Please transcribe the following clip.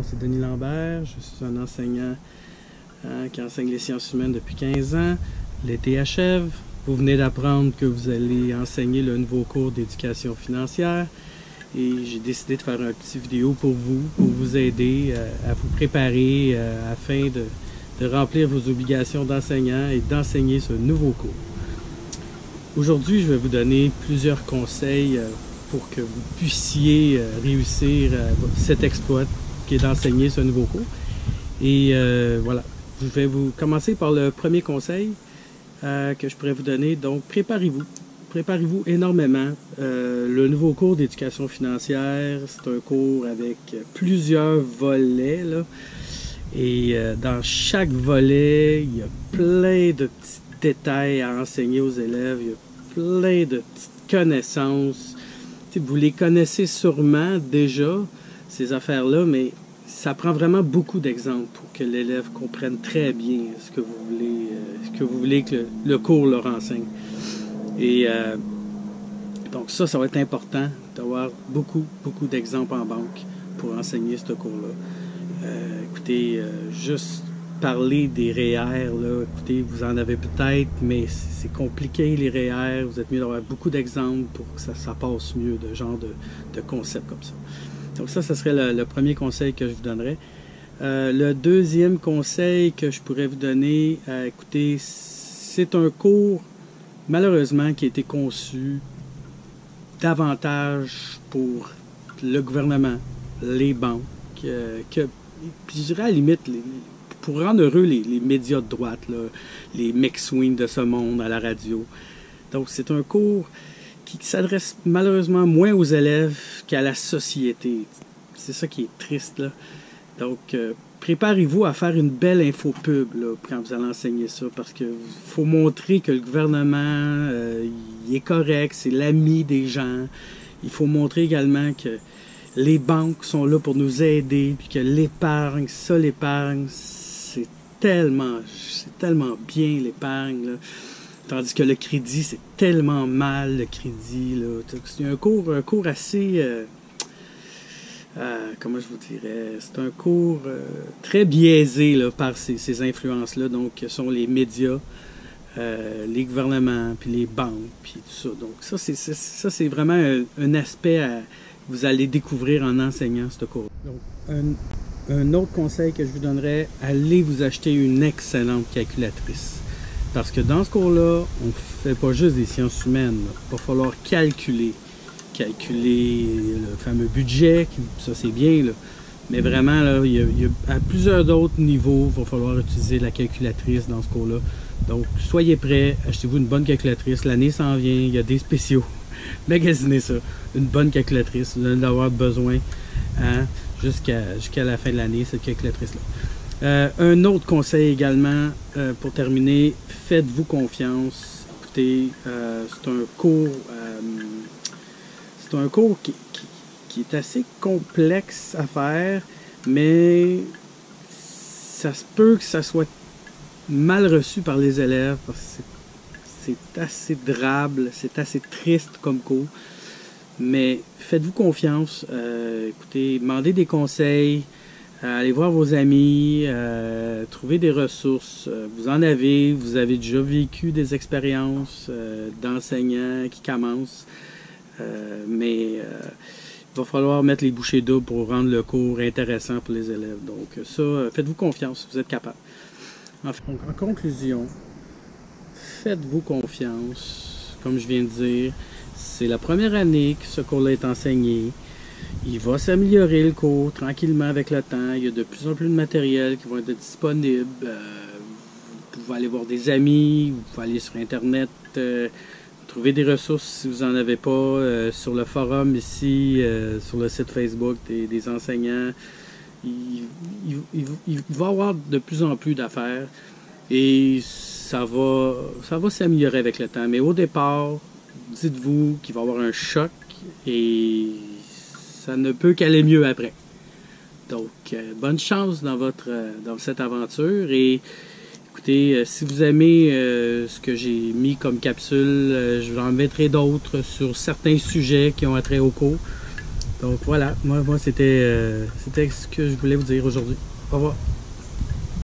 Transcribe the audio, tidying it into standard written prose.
c'est Denis Lambert. Je suis un enseignant qui enseigne les sciences humaines depuis 15 ans. L'été achève. Vous venez d'apprendre que vous allez enseigner le nouveau cours d'éducation financière. Et j'ai décidé de faire un petit vidéo pour vous aider à vous préparer afin de remplir vos obligations d'enseignant et d'enseigner ce nouveau cours. Aujourd'hui, je vais vous donner plusieurs conseils pour que vous puissiez réussir cet exploit qui est d'enseigner ce nouveau cours. Et voilà, je vais vous commencer par le premier conseil que je pourrais vous donner. Donc, préparez-vous. Préparez-vous énormément. Le nouveau cours d'éducation financière, c'est un cours avec plusieurs volets, là. Et dans chaque volet, il y a plein de petits détails à enseigner aux élèves. Il y a plein de petites connaissances. Vous les connaissez sûrement déjà, ces affaires-là, mais ça prend vraiment beaucoup d'exemples pour que l'élève comprenne très bien ce que vous voulez que le cours leur enseigne. Et donc ça va être important d'avoir beaucoup d'exemples en banque pour enseigner ce cours-là. Écoutez, juste parler des REER, là, écoutez, vous en avez peut-être, mais c'est compliqué les REER, vous êtes mieux d'avoir beaucoup d'exemples pour que ça passe mieux, de genre de concept comme ça. Donc ça serait le premier conseil que je vous donnerais. Le deuxième conseil que je pourrais vous donner, écoutez, c'est un cours malheureusement qui a été conçu davantage pour le gouvernement, les banques, puis je dirais à la limite, pour rendre heureux les médias de droite, là, les McSween de ce monde à la radio. Donc c'est un cours qui s'adresse malheureusement moins aux élèves qu'à la société. C'est ça qui est triste, là. Donc préparez-vous à faire une belle infopub là, quand vous allez enseigner ça, parce qu'il faut montrer que le gouvernement il est correct, c'est l'ami des gens. Il faut montrer également que les banques sont là pour nous aider, puis que l'épargne, c'est tellement bien l'épargne, là. Tandis que le crédit, c'est tellement mal le crédit, là. C'est un cours assez... comment je vous dirais, c'est un cours très biaisé là, par ces influences-là, donc ce sont les médias, les gouvernements, puis les banques, puis tout ça. Donc ça c'est vraiment un aspect que vous allez découvrir en enseignant ce cours. Donc un autre conseil que je vous donnerais, allez vous acheter une excellente calculatrice. Parce que dans ce cours-là, on ne fait pas juste des sciences humaines, là. Il va falloir calculer le fameux budget, ça c'est bien, là. Mais vraiment, là, il y a à plusieurs autres niveaux, il va falloir utiliser la calculatrice dans ce cours-là. Donc, soyez prêts, achetez-vous une bonne calculatrice, l'année s'en vient, il y a des spéciaux. Magasinez ça, une bonne calculatrice, vous allez en avoir besoin hein, jusqu'à la fin de l'année, cette calculatrice-là. Un autre conseil également, pour terminer, faites-vous confiance. Écoutez, c'est un cours qui est assez complexe à faire, mais ça se peut que ça soit mal reçu par les élèves parce que c'est assez drable, c'est assez triste comme cours. Mais faites-vous confiance, écoutez, demandez des conseils, allez voir vos amis, trouvez des ressources. Vous avez déjà vécu des expériences d'enseignants qui commencent. Mais il va falloir mettre les bouchées doubles pour rendre le cours intéressant pour les élèves. Donc ça, faites-vous confiance, vous êtes capable. En conclusion, faites-vous confiance. Comme je viens de dire, c'est la première année que ce cours-là est enseigné. Il va s'améliorer le cours tranquillement avec le temps. Il y a de plus en plus de matériel qui va être disponible. Vous pouvez aller voir des amis, vous pouvez aller sur Internet, trouver des ressources si vous n'en avez pas, sur le forum ici, sur le site Facebook des enseignants. Il va y avoir de plus en plus d'affaires et ça va s'améliorer avec le temps. Mais au départ, dites-vous qu'il va y avoir un choc et ça ne peut qu'aller mieux après. Donc, bonne chance dans cette aventure et écoutez, si vous aimez ce que j'ai mis comme capsule, je vous en mettrai d'autres sur certains sujets qui ont attrait au cours. Donc voilà, moi c'était ce que je voulais vous dire aujourd'hui. Au revoir.